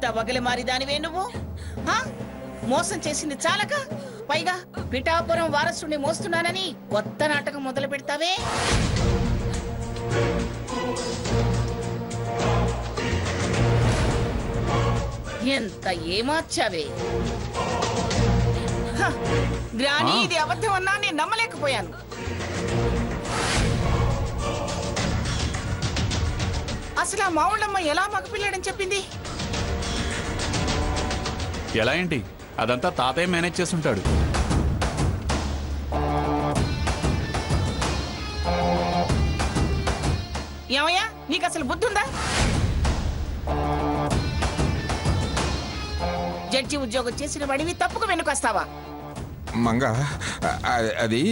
ఇంత వగలి మారిదానివే నువ్వు హా? మోసం చేసింది చాలక పైగా పిఠాపురం వారసుని మోస్తున్నానని కొత్త నాటకం మొదలు పెడతావే. ఎంత ఏమార్చావే. హ, గ్రాని ఇది అబద్ధం అన్నా నేను నమ్మలేకపోయాను. అసలు ఆ మావుళ్ళమ్మ ఎలా మగపిల్లాడని చెప్పింది? ఎలా ఏంటి, అదంతా తాతయ్య మేనేజ్ చేస్తుంటాడు. ఏమయ్యా నీకు అసలు బుద్ధి ఉందా? జడ్జి ఉద్యోగం చేసిన వాడివి తప్పుకు వెనుకొస్తావా? మంగ అది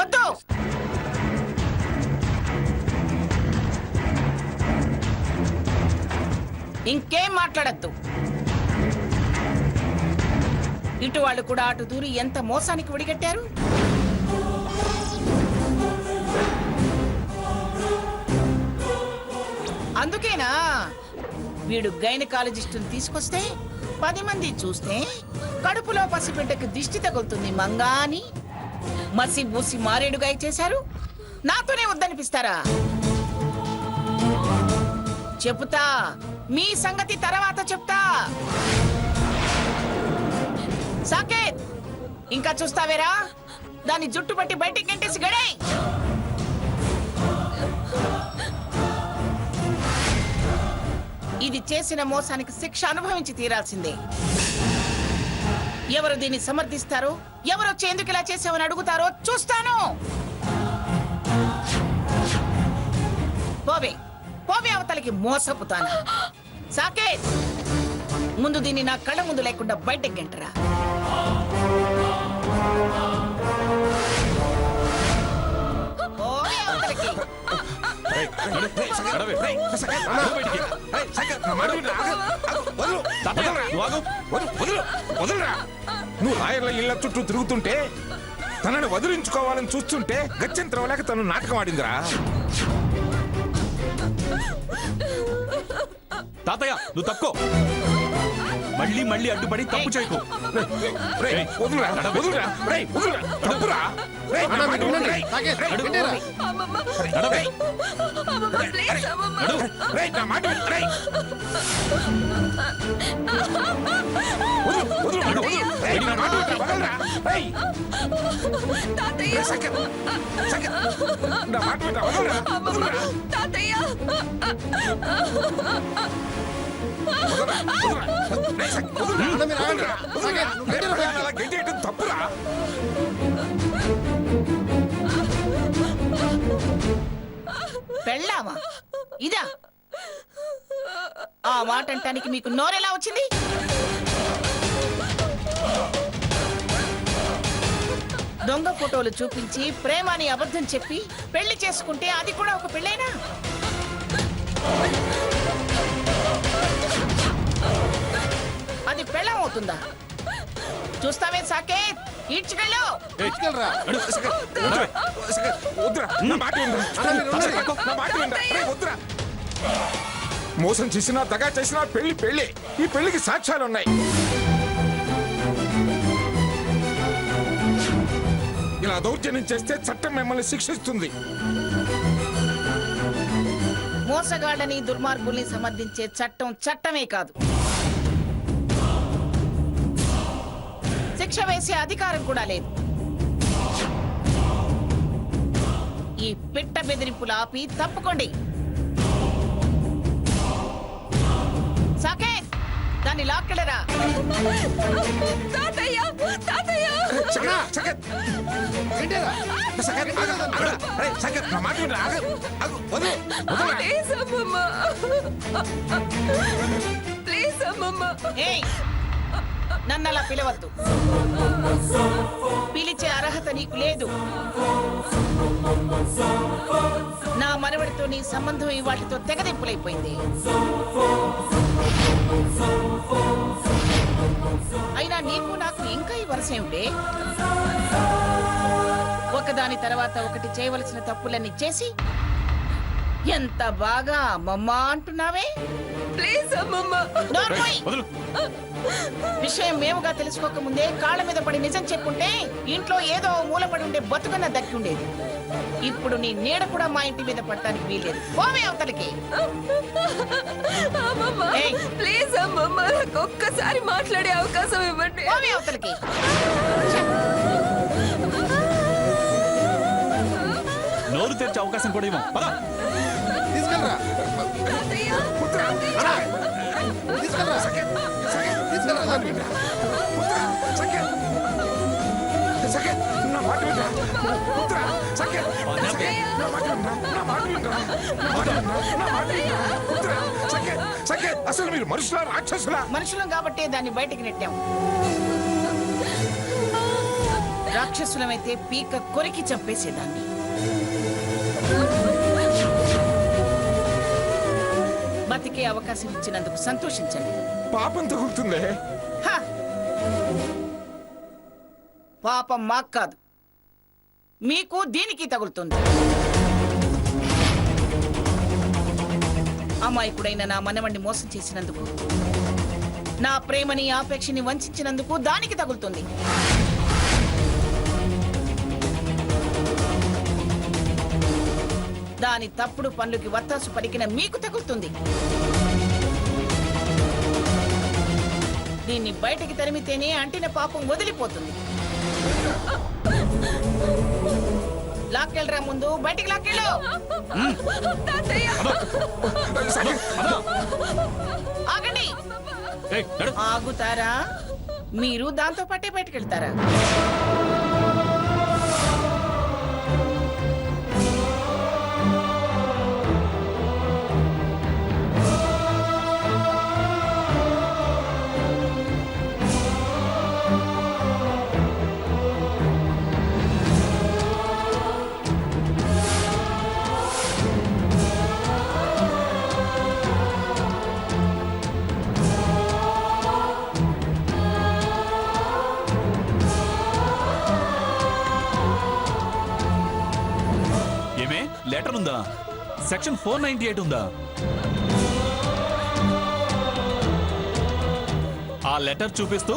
వద్దు. ఇంకేం మాట్లాడద్దు. ఇటు వాళ్ళు కూడా అటు దూరి ఎంత మోసానికి ఒడిగట్టారు. అందుకేనా వీడు గైనకాలజిస్టుని తీసుకొస్తే 10 మంది చూస్తే కడుపులో పసిబిడ్డకి దిష్టి తగులుతుంది మంగా అని మసి బూసి మారేడుగా చేశారు. నాతోనే వద్దనిపిస్తారా? చెబుతా, మీ సంగతి తర్వాత చెప్తా. సాకేత్, ఇంకా చూస్తావేరా? దాన్ని జుట్టు పట్టి బయటికి గంటేసి గడే. ఇది చేసిన మోసానికి శిక్ష అనుభవించి తీరాల్సిందే. ఎవరు దీన్ని సమర్థిస్తారో, ఎవరు వచ్చి ఎందుకు ఇలా చేసావని అడుగుతారో చూస్తాను. పోవే పోవే అవతలికి మోసపుతాను. సాకేత్, ముందు దీన్ని నా కళ్ళ ముందు లేకుండా బయటకు గంటరా. పోవే అవతలికి. నువ్వు లాయర్ల ఇళ్ల చుట్టూ తిరుగుతుంటే తనని వదిలించుకోవాలని చూస్తుంటే గత్యంతరం లేక తను నాటకం ఆడిందిరా. తాతయ్య నువ్వు తప్పుకో, మళ్ళీ మళ్ళీ అడ్డుపడి తప్పు చేయకు. వదులురా, వదులురా, వదులురా, తప్పురా. తప్పురా. పెళ్ళామా ఇదా? ఆ మాట అంటానికి మీకు నోరెలా వచ్చింది? దొంగ ఫోటోలు చూపించి ప్రేమని అబద్ధం చెప్పి పెళ్లి చేసుకుంటే అది కూడా ఒక పెళ్ళేనా? అది పెళ్ళం అవుతుందా? చూస్తావే సాకేత్, ఈడ్చుకెళ్ళు. మోసం చేసినా దగా చేసినా పెళ్లి పెళ్లి. ఈ పెళ్లికి సాక్ష్యాలున్నాయి. ఇలా దౌర్జన్యం చేస్తే చట్టం మిమ్మల్ని శిక్షిస్తుంది. మోసగాళ్ళని దుర్మార్గుల్ని సమర్థించే చట్టం చట్టమే కాదు, శిక్ష వేసే అధికారం కూడా లేదు. ఈ పిట్ట బెదిరింపులు ఆపి తప్పుకోండి. సాకేత్, దాన్ని లాక్కెళ్ళరా. నన్నలా పిలవద్దు. పిలిచే అర్హత నీకు లేదు. నా మనవడితో నీ సంబంధం ఇవాటితో తెగదింపులైపోయింది. అయినా నీకు నాకు ఇంకా ఈ వరుస ఏమిటే? ఒకదాని తర్వాత ఒకటి చేయవలసిన తప్పులన్నీ చేసి ఎంత బాగా అమ్మమ్మ అంటున్నావే. ప్లీజ్ అమ్మమ్మ. నోర్మోయ్! వదులు. విషయం మేముగా తెలుసుకోక ముందే కాళ్ళ మీద పడి నిజం చెప్పుంటే ఇంట్లో ఏదో ఓ మూలపడి ఉండే బతుకన్న దక్కి ఉండేది. ఇప్పుడు నీ నీడ కూడా మా ఇంటి మీద పడటానికి వీల్లేదు. పోవే అవతలికి. అమ్మమ్మ ఏయ్. ప్లీజ్ అమ్మమ్మ, నాకు ఒక్కసారి మాట్లాడే అవకాశం ఇవ్వండి. పోవే అవతలికి. నోరు తెరిచే అవకాశం కూడా ఇవ్వం. పద. తీసుకెళ్ళరా తాతయ్య, తీసుకెళ్ళరా తీసుకెళ్ళరా దాన్ని. నా మాట వినరా? పుత్రా, సఖ్యం. నా మాట వినరా? నా మాట వినరా? నా మాట వినరా? నా మాట వినరా? పుత్రా, సఖ్యం, సఖ్యం. అసలు మీరు మనుషులా రాక్షసులా? మనుషులం కాబట్టే దాన్ని బయటికి నెట్టాం. రాక్షసులమైతే పీక కొరికి చంపేసేదాన్ని. బతికే అవకాశం ఇచ్చినందుకు సంతోషించండి. పాపం తగులుతుందే. హ! పాపం మాకు కాదు, మీకు దీనికి తగులుతుంది. అమాయకుడైన నా మనవణ్ణి మోసం చేసినందుకు, నా ప్రేమని ఆపేక్షని వంచినందుకు దానికి తగులుతుంది. దాని తప్పుడు పనులకి వత్తాసు పలికిన మీకు తగులుతుంది. దీన్ని బయటికి తరిమితేనే అంటిన పాపం వదిలిపోతుంది. లాక్కెళ్ళరా, ముందు బయటికి లాక్కెళ్ళు. తాతయ్య. ఆగండి. ఏయ్, నడు. ఆగుతారా? మీరు దాంతో పాటే బయటికి వెళ్తారా? ఏమే లెటర్ ఉందా? సెక్షన్ 498 ఉందా? ఆ లెటర్ చూపిస్తూ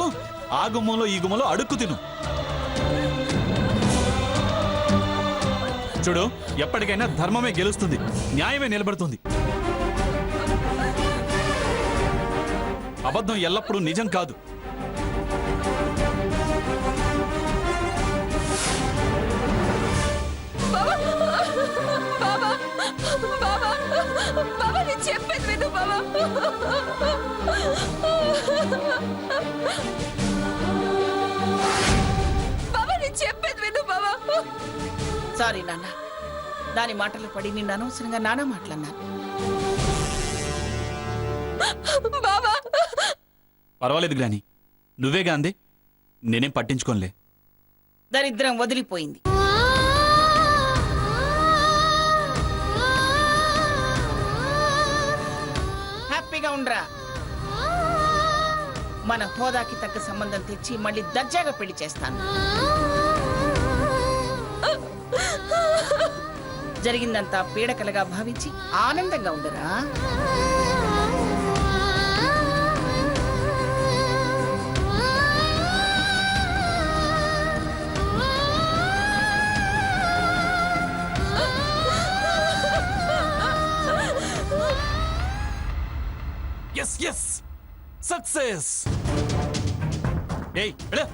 ఆ గుమ్మంలో ఈ గుమ్మంలో అడుక్కు తిను. చూడు, ఎప్పటికైనా ధర్మమే గెలుస్తుంది, న్యాయమే నిలబడుతుంది. అబద్ధం ఎల్లప్పుడూ నిజం కాదు. బాబా, బాబా, బాబా, బాబా, నేను చెప్పేది విను బాబా. బాబా, నేను చెప్పేది విను బాబా. సారీ నాన్న, దాని మాటలు పడి నిన్ను అనవసరంగా నానా మాట్లాడినాను. బాబా, పర్వాలేదు గ్రాని, నువ్వేగా అంది, నేనేం పట్టించుకోనులే. దరిద్రం వదిలిపోయింది. హ్యాపీగా ఉండరా. మన హోదాకి తగ్గ సంబంధం తెచ్చి మళ్ళీ దర్జాగా పెళ్లి చేస్తాను. జరిగిందంతా పీడకలగా భావించి ఆనందంగా ఉండరా. Yes yes, success. ఏయ్, వెళ్ళు.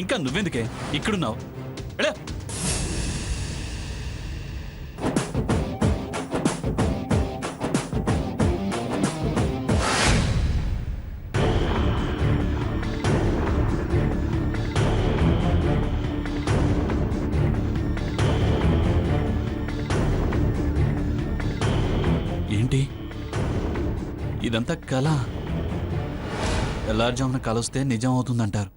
ఇంకా నువ్వెందుకే ఇక్కడున్నావు? వెళ్ళు. ఏంటి ఇదంతా కళ? తెల్లారుజామున కలుస్తే నిజం అవుతుందంటారు.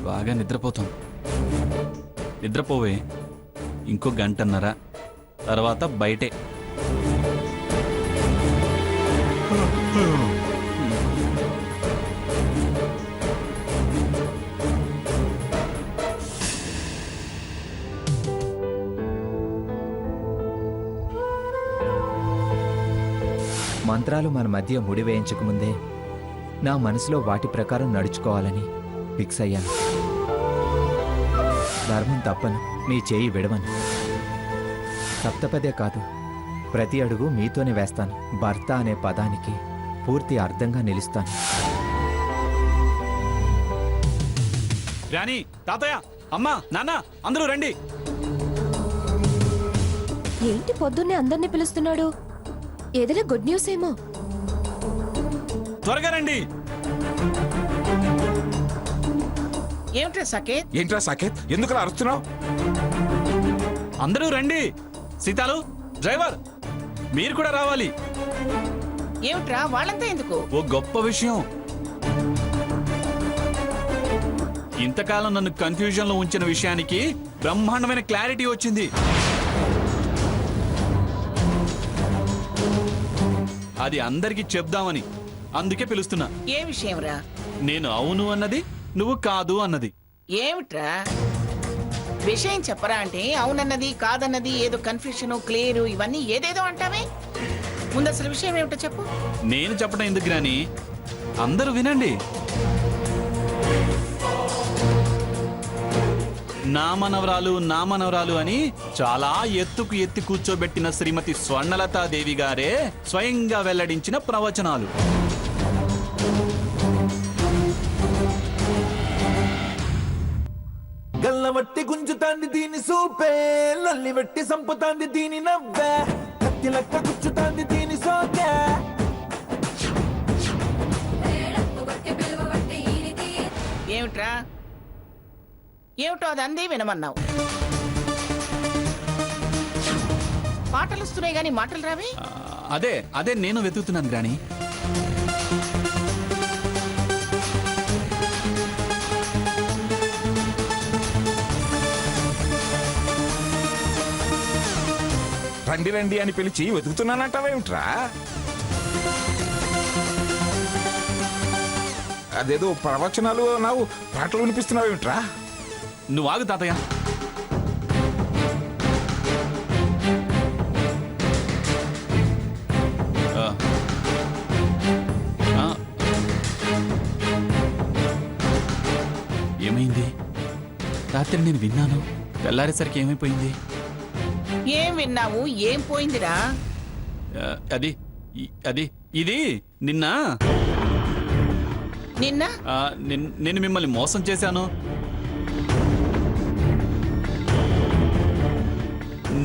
బాగా నిద్రపోతాం. నిద్రపోవే, ఇంకో గంటన్నర తర్వాత బయటే. మంత్రాలు మన మధ్య ముడి వేయించకముందే నా మనసులో వాటి ప్రకారం నడుచుకోవాలని ఫిక్స్ అయ్యాను. ధర్మం తప్పను, మీ చేయి విడవను. సప్తపదే కాదు, ప్రతి అడుగు మీతోనే వేస్తాను. భర్త అనే పదానికి పూర్తి అర్థంగా నిలుస్తాను. రాణి, తాతయ్య, అమ్మా, నాన్న, అందరూ రండి. ఏంటి పొద్దున్నే అందరినీ పిలుస్తున్నాడు? ఏదైనా గుడ్ న్యూస్ ఏమో. త్వరగా రండి. ఏమిట్రా సకేత్? ఏంట్రా సాకేత్, ఎందుకు అరుస్తున్నావు? అందరూ రండి. సీతాలు, డ్రైవర్, మీరు కూడా రావాలి. ఏమిట్రా వాళ్ళంతా ఎందుకు? ఓ గొప్ప విషయం. ఇంతకాలం నన్ను కన్ఫ్యూజన్ లో ఉంచిన విషయానికి బ్రహ్మాండమైన క్లారిటీ వచ్చింది. అది అందరికీ చెప్దామని, అందుకే పిలుస్తున్నా. ఏ విషయం రా? నేను అవును అన్నది, నువ్వు కాదు అన్నది. ఏమిట్రా విషయం చెప్పరా అంటే అవునన్నది కాదన్నది ఏదో కన్ఫ్యూషన్ క్లియర్ ఇవన్నీ ఏదేదో అంటావే. ముందు అసలు విషయం ఏమిటో చెప్పు. నేను చెప్పడం ఎందుకు రాని, అందరూ వినండి. నా మనవరాలు అని చాలా ఎత్తుకు ఎత్తి కూర్చోబెట్టిన శ్రీమతి స్వర్ణలతాదేవి గారే స్వయంగా వెల్లడించిన ప్రవచనాలు. గల్లవట్టి గుంజుతాంది దీని సూపే, లొల్లి వెట్టి సంపుతాంది దీని నవ్వే, కత్తి లెక్క గుచ్చుతాంది దీని సోకే. ఏమిట్రా ఏమిటో అది అందే వినమన్నావు. పాటలు వస్తున్నాయి గాని మాటలు రావే. అదే నేను వెతుకుతున్నాను గ్రాని. రండి రండి అని పిలిచి వెతుకుతున్నానంటావేమిట్రా? అదేదో ప్రవచనాలు నావు పాటలు వినిపిస్తున్నావేమిట్రా? నువ్వు ఆగు తాతయ్య. ఆ. ఆ. ఏమైంది? రాత్రి నేను విన్నాను, తెల్లారేసరికి ఏమైపోయింది? ఏం విన్నావు? ఏం పోయిందిరా? ఇది నిన్న నిన్న నేను మిమ్మల్ని మోసం చేశాను.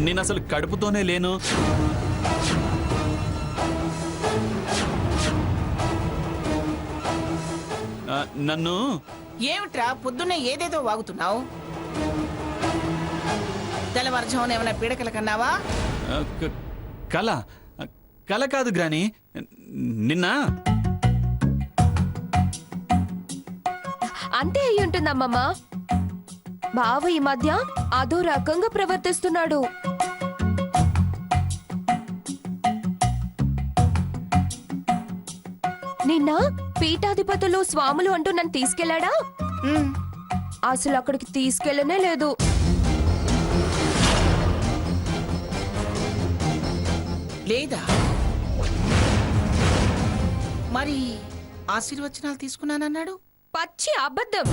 నేను అసలు కడుపుతోనే లేను. నన్ను ఏమిట్రా పొద్దున్నే ఏదేదో వాగుతున్నావు? తెల్లవారుజామున ఏమైనా పీడకల కన్నావా? కల కాదు గ్రాని. నిన్న అంతే అయి ఉంటుందమ్మమ్మ. బావ ఈ మధ్య అదో రకంగా ప్రవర్తిస్తున్నాడు. నిన్న పీఠాధిపతులు స్వాములు అంటూ నన్ను తీసుకెళ్లాడా? అసలు అక్కడికి తీసుకెళ్లనే లేదు. లేదా మరి ఆశీర్వచనాలు తీసుకున్నానన్నాడు? పచ్చి అబద్ధం.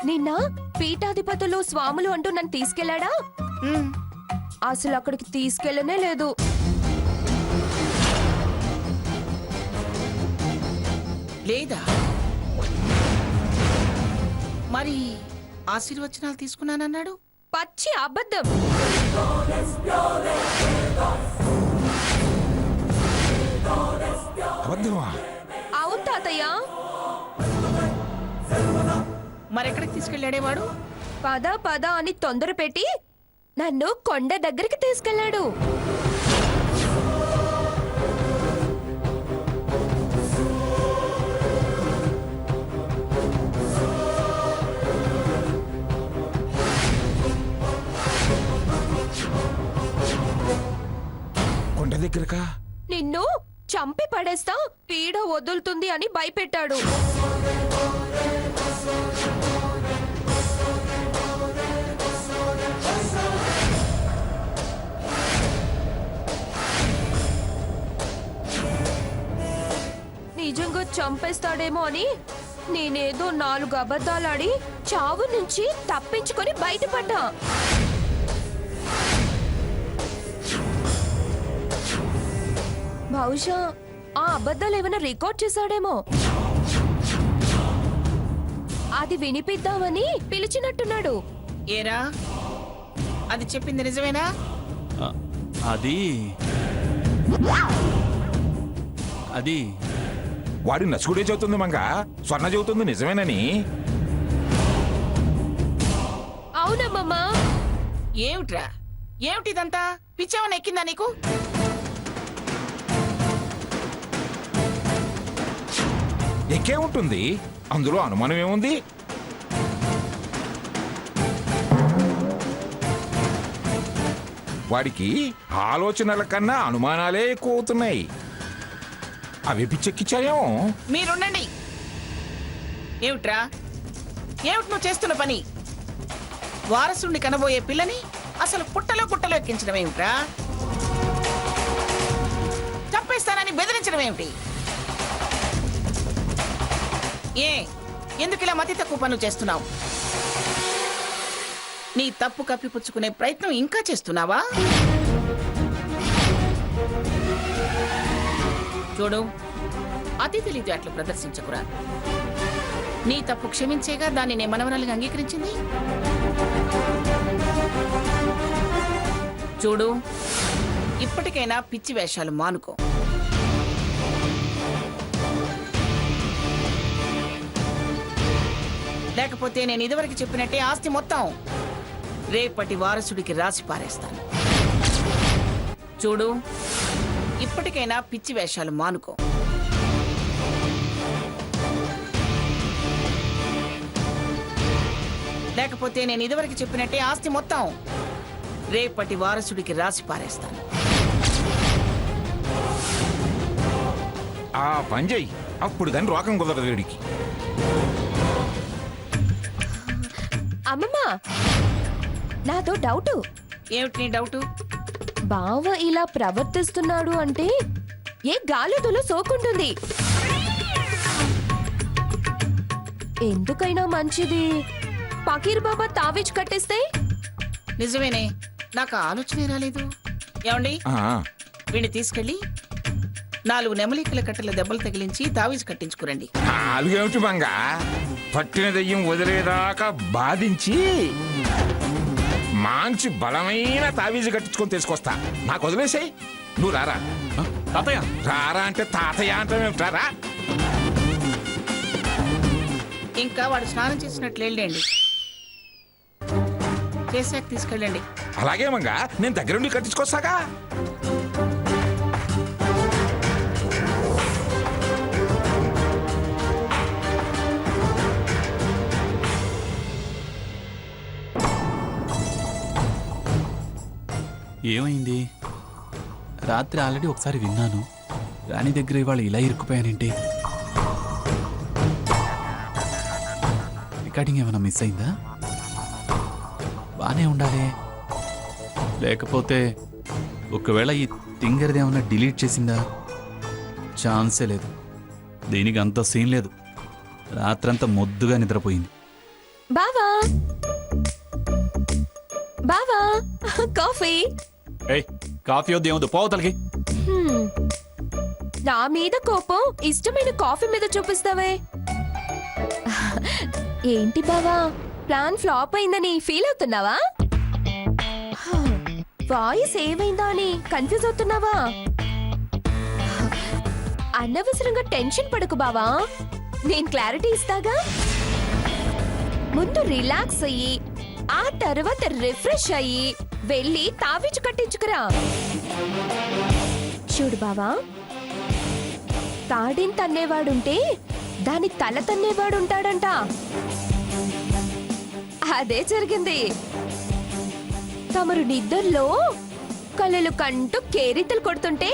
నిన్న పీఠాధిపతులు స్వాములు అంటూ నన్ను తీసుకెళ్లాడా? అసలు అక్కడికి తీసుకెళ్లనే లేదు. లేదా మరి ఆశీర్వచనాలు తీసుకున్నానన్నాడు? పచ్చి అబద్ధం. అబద్ధమా? అవును తాతయ్య. మరెక్కడికి తీసుకెళ్ళాడే వాడు? పద పద అని తొందర పెట్టి నన్ను కొండ దగ్గరికి తీసుకెళ్లాడు. కొండ దగ్గరకా? నిన్ను చంపి పడేస్తా, పీడ వదులుతుంది అని భయపెట్టాడు. చంపేస్తాడేమో అని నేనేదో 4 అబద్ధాలాడి చావు నుంచి తప్పించుకొని బయటపడ్డా. బహుశా ఆ అబద్ధాలు ఏమైనా రికార్డ్ చేశాడేమో. అది వినిపిద్దామని పిలిచినట్టున్నాడు. ఏరా, అది చెప్పింది నిజమేనా? అది అది వాడి నసుగుడే చెబుతుంది మంగ, స్వర్ణ చెబుతుంది నిజమేనని. అవునమ్మమ్మా. ఏమిట్రా, ఏమిటిదంతా? పిచ్చేమన్నా ఎక్కిందా నీకు? ఎక్కే ఉంటుంది, అందులో అనుమానం ఏముంది? వాడికి ఆలోచనల కన్నా అనుమానాలే ఎక్కువ అవుతున్నాయి. అవి పిచ్చెక్కిచ్చాయేమో. మీరుండండి. ఏమిట్రా, ఏమిటి నువ్వు చేస్తున్న పని? వారసుడిని కనబోయే పిల్లని అసలు పుట్టలో గుట్టలో ఎక్కించడం ఏమిట్రా? చంపేస్తానని బెదిరించడం ఏమిటి? ఎందుకు ఇలా మతి తక్కువ పనులు చేస్తున్నావు? నీ తప్పు కప్పిపుచ్చుకునే ప్రయత్నం ఇంకా చేస్తున్నావా? చూడు, అతి తెలివితేటలు ప్రదర్శించకురా. నీ తప్పు క్షమించేగా దాన్ని నే మనవరాలిగా అంగీకరించింది. చూడు, ఇప్పటికైనా పిచ్చి వేషాలు మానుకో. లేకపోతే నేను ఇదివరకు చెప్పినట్టే ఆస్తి మొత్తం రేపటి వారసుడికి రాసి పారేస్తాను. చూడు, ఇప్పటికైనా పిచ్చి వేషాలు మానుకో. లేకపోతే నేను ఇదివరకు చెప్పినట్టే ఆస్తి మొత్తం రేపటి వారసుడికి రాసి పారేస్తాను. ఆ పని చెయ్యి, అప్పుడు కానీ రోకం కుదరదు వీడికి. అమ్మమ్మా, నాతో డౌటు. ఏమిటి నీ డౌటు? బావ ఇలా ప్రవర్తిస్తున్నాడు అంటే ఏ గాలిదులో సోకుంటుంది. ఎందుకైనా మంచిది పకీర్ బాబా తావీజ్ కట్టేస్తే. నిజమేనే, నాకు ఆలోచనే రాలేదు. ఏమండి, ఆ, వీడిని తీసుకెళ్ళి 4 నెమలికల కట్టెల దెబ్బలు తగిలించి తావీజు కట్టించుకురండి. నాలుగేమిటి మంగ, పట్టిన దెయ్యం వదిలేదాకా బాధించి మంచి బలమైన తావీజు కట్టించుకొని తీసుకొస్తా. నాకు వదిలేసాయి, నువ్వు రారా. తాతయ్య, రారా అంటే తాతయ్య అంటారా? ఇంకా వాడు స్నానం చేసినట్లు వెళ్ళండి, చేశాక తీసుకెళ్ళండి. అలాగే మంగ, నేను దగ్గరుండి కట్టించుకొస్తాగా. ఏమైంది? రాత్రి ఆల్రెడీ ఒకసారి విన్నాను. రాణి దగ్గర ఇవాళ ఇలా ఇరుక్కుపోయానంటే రికార్డింగ్ ఏమైనా మిస్ అయిందా? బానే ఉండాలి. లేకపోతే ఒకవేళ ఈ తింగర్ది ఏమైనా డిలీట్ చేసిందా? ఛాన్సే లేదు. దీనికి అంత సీన్ లేదు. రాత్రంతా మొద్దుగా నిద్రపోయింది. బావా, బావా, కాఫీ. ఏయ్, కాఫీ వద్దు, ఏమొద్దు, పోవతలకి. నా మీద కోపం ఇష్టమైన కాఫీ మీద చూపిస్తావే. ఏంటి బావా, ప్లాన్ ఫ్లాప్ అయిందని ఫీల్ అవుతున్నావా? వాయిస్ ఏమైందా అని కన్ఫ్యూజ్ అవుతున్నావా? అనవసరంగా టెన్షన్ పడకు బావా, నేను క్లారిటీ ఇస్తాగా. ముందు రిలాక్స్ అయ్యి ఆ తర్వాత రిఫ్రెష్ అయ్యి వెళ్ళి తావిచ్చు కట్టించుకురా. చూడు బావా, తాడిని తన్నేవాడుంటే దాని తల తన్నేవాడుంటాడంట. అదే జరిగింది. తమరు నిద్రలో కళ్ళలు కంటూ కేరింతలు కొడుతుంటే